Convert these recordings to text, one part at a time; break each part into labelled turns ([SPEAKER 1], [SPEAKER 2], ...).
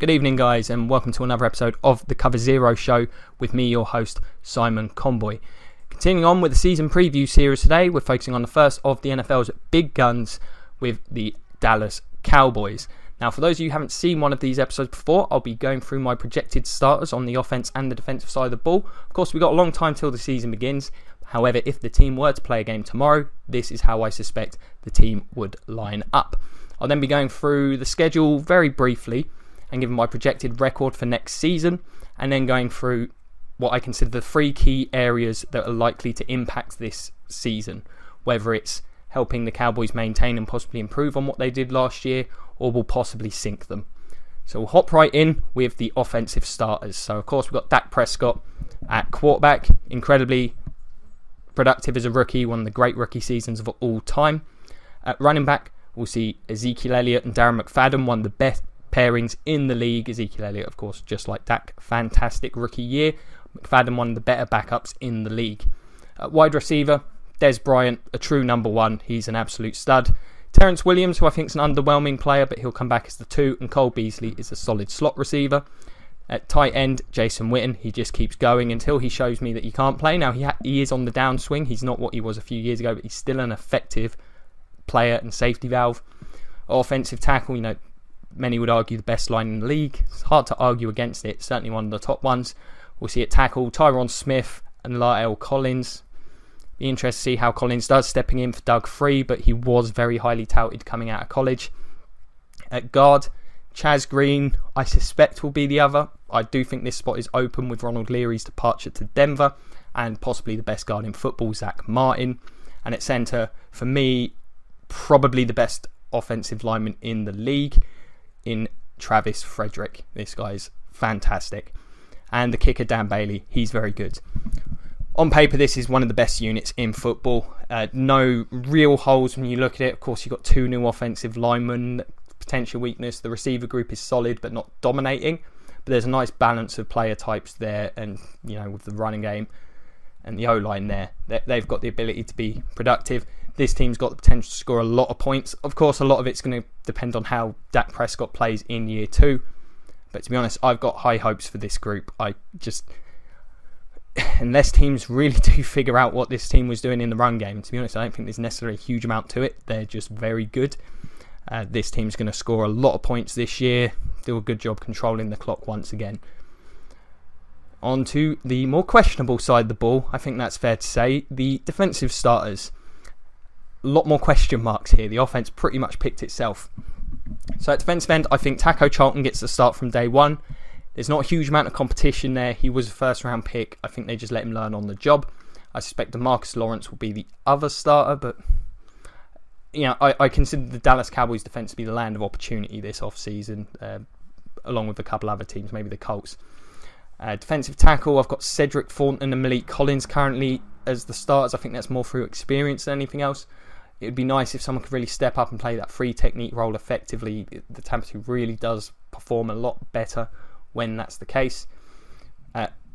[SPEAKER 1] Good evening, guys, and welcome to another episode of the Cover Zero Show with me, your host, Simon Conboy. Continuing on with the season preview series today, we're focusing on the first of the NFL's big guns with the Dallas Cowboys. Now, for those of you who haven't seen one of these episodes before, I'll be going through my projected starters on the offense and the defensive side of the ball. Of course, we've got a long time till the season begins. However, if the team were to play a game tomorrow, this is how I suspect the team would line up. I'll then be going through the schedule very briefly and giving my projected record for next season, and then going through what I consider the three key areas that are likely to impact this season, whether it's helping the Cowboys maintain and possibly improve on what they did last year, or will possibly sink them. So we'll hop right in with the offensive starters. So of course we've got Dak Prescott at quarterback, incredibly productive as a rookie, one of the great rookie seasons of all time. At running back, we'll see Ezekiel Elliott and Darren McFadden, one of the best pairings in the league. Ezekiel Elliott, of course, just like Dak, fantastic rookie year. McFadden, one of the better backups in the league. At wide receiver, Des Bryant, a true number one. He's an absolute stud. Terrence Williams, who I think is an underwhelming player, but he'll come back as the 2. And Cole Beasley is a solid slot receiver. At tight end, Jason Witten, he just keeps going until he shows me that he can't play. Now, he is on the downswing. He's not what he was a few years ago, but he's still an effective player and safety valve. Offensive tackle, many would argue the best line in the league. It's hard to argue against it. Certainly one of the top ones. We'll see at tackle Tyron Smith and La'el Collins. Be interested to see how Collins does, stepping in for Doug Free, but he was very highly touted coming out of college. At guard, Chaz Green, I suspect will be the other. I do think this spot is open with Ronald Leary's departure to Denver, and possibly the best guard in football, Zach Martin. And at centre, for me, probably the best offensive lineman in the league, in Travis Frederick. This guy's fantastic. And the kicker, Dan Bailey, he's very good. On paper, this is one of the best units in football. No real holes when you look at it. Of course, you've got 2 new offensive linemen. Potential weakness, the receiver group is solid but not dominating. But there's a nice balance of player types there, and with the running game and the O-line there, they've got the ability to be productive. This team's got the potential to score a lot of points. Of course, a lot of it's going to depend on how Dak Prescott plays in year 2. But to be honest, I've got high hopes for this group. Unless teams really do figure out what this team was doing in the run game, to be honest, I don't think there's necessarily a huge amount to it. They're just very good. This team's going to score a lot of points this year. Do a good job controlling the clock once again. On to the more questionable side of the ball, I think that's fair to say. The defensive starters. A lot more question marks here. The offense pretty much picked itself. So at defensive end, I think Taco Charlton gets the start from day one. There's not a huge amount of competition there. He was a first round pick. I think they just let him learn on the job. I suspect DeMarcus Lawrence will be the other starter, but I consider the Dallas Cowboys defense to be the land of opportunity this offseason, along with a couple other teams, maybe the Colts. Defensive tackle, I've got Cedric Thornton and Malik Collins currently as the starters. I think that's more through experience than anything else. It would be nice if someone could really step up and play that free technique role effectively. The Tampa 2 really does perform a lot better when that's the case.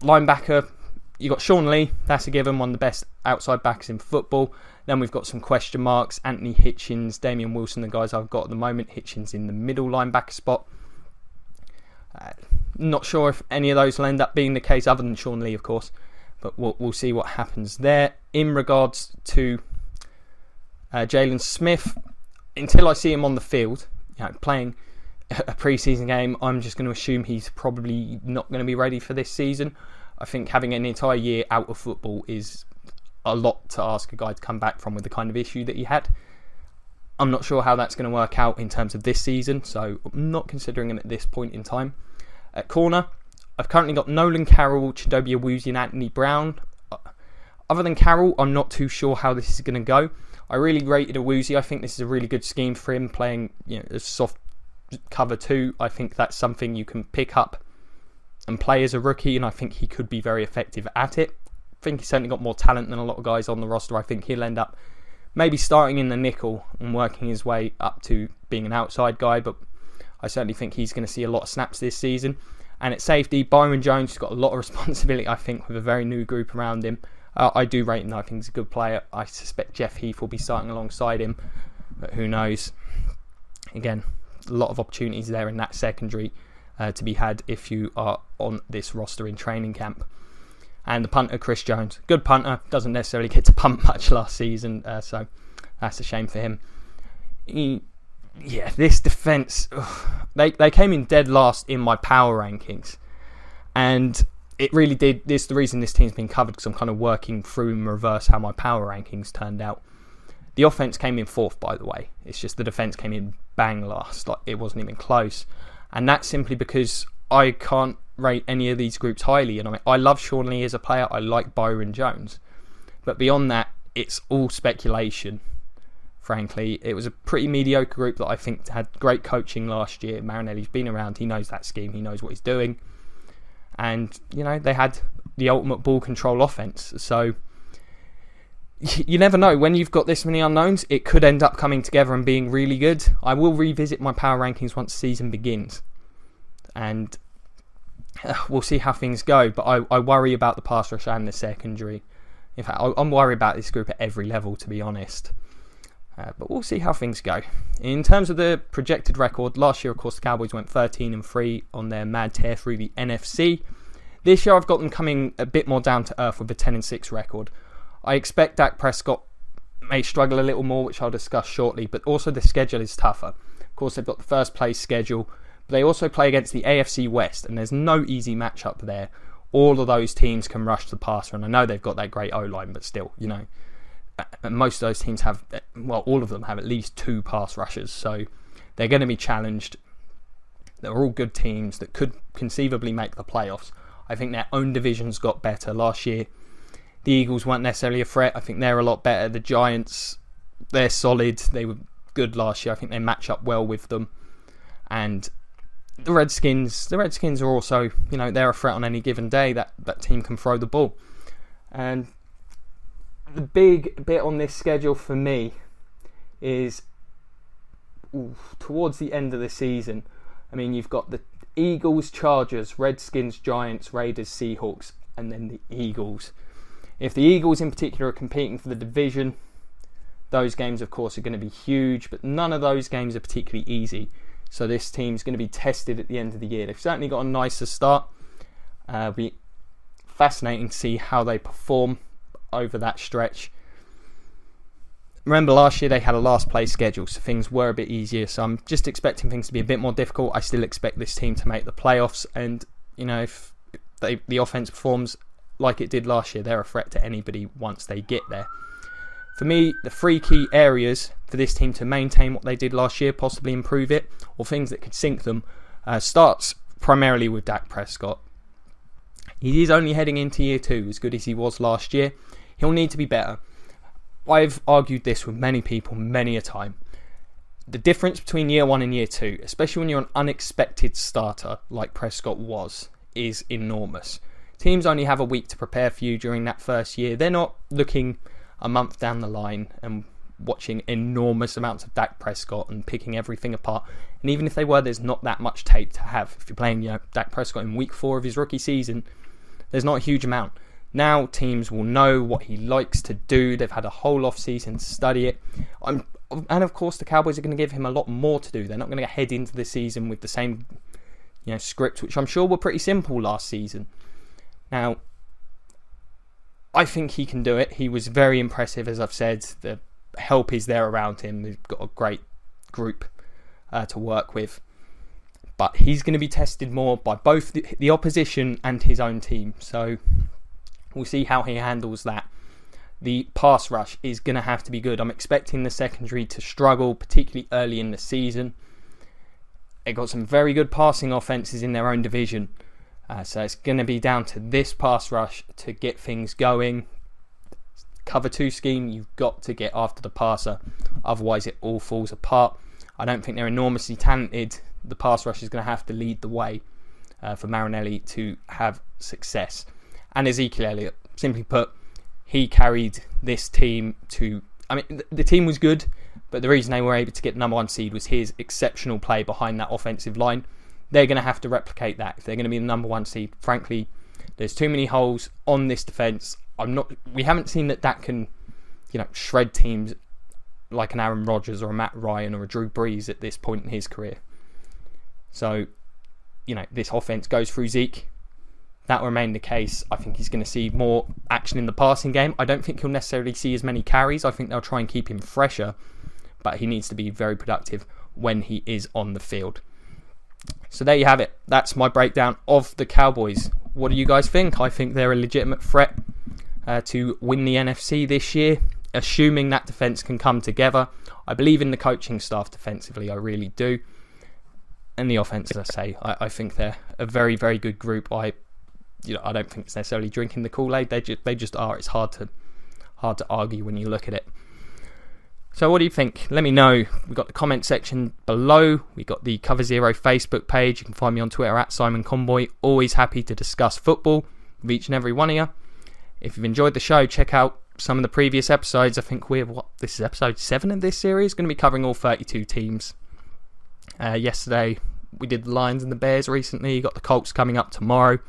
[SPEAKER 1] Linebacker, you got Sean Lee. That's a given, one of the best outside backs in football. Then we've got some question marks. Anthony Hitchens, Damian Wilson, the guys I've got at the moment. Hitchens in the middle linebacker spot. Not sure if any of those will end up being the case, other than Sean Lee, of course. But we'll see what happens there. In regards to Jalen Smith, until I see him on the field, playing a preseason game, I'm just going to assume he's probably not going to be ready for this season. I think having an entire year out of football is a lot to ask a guy to come back from with the kind of issue that he had. I'm not sure how that's going to work out in terms of this season, so I'm not considering him at this point in time. At corner, I've currently got Nolan Carroll, Chidobe Awuzie and Anthony Brown. Other than Carroll, I'm not too sure how this is going to go. I really rated Awuzie. I think this is a really good scheme for him, playing a soft cover 2. I think that's something you can pick up and play as a rookie, and I think he could be very effective at it. I think he's certainly got more talent than a lot of guys on the roster. I think he'll end up maybe starting in the nickel and working his way up to being an outside guy, but I certainly think he's going to see a lot of snaps this season. And at safety, Byron Jones has got a lot of responsibility, I think, with a very new group around him. I do rate him, though. I think he's a good player. I suspect Jeff Heath will be starting alongside him, but who knows. Again, a lot of opportunities there in that secondary. to be had if you are on this roster in training camp. And the punter, Chris Jones, good punter, doesn't necessarily get to punt much last season, so that's a shame for him. This defence, they came in dead last in my power rankings, and it really did. This is the reason this team's been covered, because I'm kind of working through in reverse how my power rankings turned out. The offense came in fourth, by the way. It's just the defense came in bang last. Like, it wasn't even close, and that's simply because I can't rate any of these groups highly. And I love Sean Lee as a player. I like Byron Jones, but beyond that, it's all speculation. Frankly, it was a pretty mediocre group that I think had great coaching last year. Marinelli's been around. He knows that scheme. He knows what he's doing. And, they had the ultimate ball control offense. So, you never know. When you've got this many unknowns, it could end up coming together and being really good. I will revisit my power rankings once the season begins. And we'll see how things go. But I worry about the pass rush and the secondary. In fact, I'm worried about this group at every level, to be honest. But we'll see how things go. In terms of the projected record, last year, of course, the Cowboys went 13-3 on their mad tear through the NFC. This year, I've got them coming a bit more down to earth with a 10-6 record. I expect Dak Prescott may struggle a little more, which I'll discuss shortly, but also the schedule is tougher. Of course, they've got the first place schedule, but they also play against the AFC West, and there's no easy matchup there. All of those teams can rush the passer, and I know they've got that great O-line, but still, most of those teams have, all of them have at least 2 pass rushers, so they're going to be challenged. They're all good teams that could conceivably make the playoffs. I think their own divisions got better last year. The Eagles weren't necessarily a threat. I think they're a lot better. The Giants, they're solid. They were good last year. I think they match up well with them. And the Redskins are also, they're a threat on any given day. That team can throw the ball. And the big bit on this schedule for me is towards the end of the season. I mean, you've got the Eagles, Chargers, Redskins, Giants, Raiders, Seahawks, and then the Eagles. If the Eagles in particular are competing for the division, those games, of course, are going to be huge, but none of those games are particularly easy. So this team's going to be tested at the end of the year. They've certainly got a nicer start. It'll be fascinating to see how they perform over that stretch. Remember, last year they had a last place schedule, so things were a bit easier. So I'm just expecting things to be a bit more difficult. I still expect this team to make the playoffs, and if the offense performs like it did last year, they're a threat to anybody once they get there. For me, the 3 key areas for this team to maintain what they did last year, possibly improve it, or things that could sink them, starts primarily with Dak Prescott. He is only heading into year 2, as good as he was last year. He'll need to be better. I've argued this with many people many a time. The difference between year 1 and year 2, especially when you're an unexpected starter like Prescott was, is enormous. Teams only have a week to prepare for you during that first year. They're not looking a month down the line and watching enormous amounts of Dak Prescott and picking everything apart. And even if they were, there's not that much tape to have. If you're playing Dak Prescott in week 4 of his rookie season, there's not a huge amount. Now teams will know what he likes to do. They've had a whole off season to study it. And of course the Cowboys are going to give him a lot more to do. They're not going to head into the season with the same script, which I'm sure were pretty simple last season. Now, I think he can do it. He was very impressive, as I've said. The help is there around him. They've got a great group to work with. But he's going to be tested more by both the opposition and his own team. So we'll see how he handles that. The pass rush is going to have to be good. I'm expecting the secondary to struggle, particularly early in the season. They've got some very good passing offenses in their own division. So it's going to be down to this pass rush to get things going. Cover 2 scheme, you've got to get after the passer. Otherwise, it all falls apart. I don't think they're enormously talented. The pass rush is going to have to lead the way for Marinelli to have success. And Ezekiel Elliott, simply put, he carried this team to... I mean, the team was good, but the reason they were able to get the number 1 seed was his exceptional play behind that offensive line. They're going to have to replicate that if they're going to be the number 1 seed. Frankly, there's too many holes on this defense. We haven't seen that can, shred teams like an Aaron Rodgers or a Matt Ryan or a Drew Brees at this point in his career. So, this offense goes through Zeke, that will remain the case. I think he's going to see more action in the passing game. I don't think he'll necessarily see as many carries. I think they'll try and keep him fresher, but he needs to be very productive when he is on the field. So there you have it. That's my breakdown of the Cowboys. What do you guys think? I think they're a legitimate threat to win the NFC this year, assuming that defense can come together. I believe in the coaching staff defensively, I really do. And the offense, as I say, I think they're a very, very good group. I don't think it's necessarily drinking the Kool-Aid. They just are. It's hard to argue when you look at it. So what do you think? Let me know. We've got the comment section below. We've got the Cover Zero Facebook page. You can find me on Twitter at Simon Conboy. Always happy to discuss football with each and every one of you. If you've enjoyed the show, check out some of the previous episodes. I think this is episode 7 of this series. Going to be covering all 32 teams. Yesterday we did the Lions and the Bears recently. You got the Colts coming up tomorrow.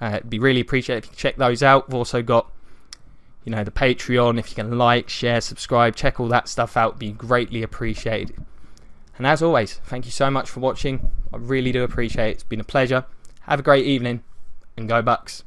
[SPEAKER 1] It'd be really appreciated if you check those out. We've also got, the Patreon. If you can like, share, subscribe, check all that stuff out. It'd be greatly appreciated. And as always, thank you so much for watching. I really do appreciate it. It's been a pleasure. Have a great evening and go Bucks.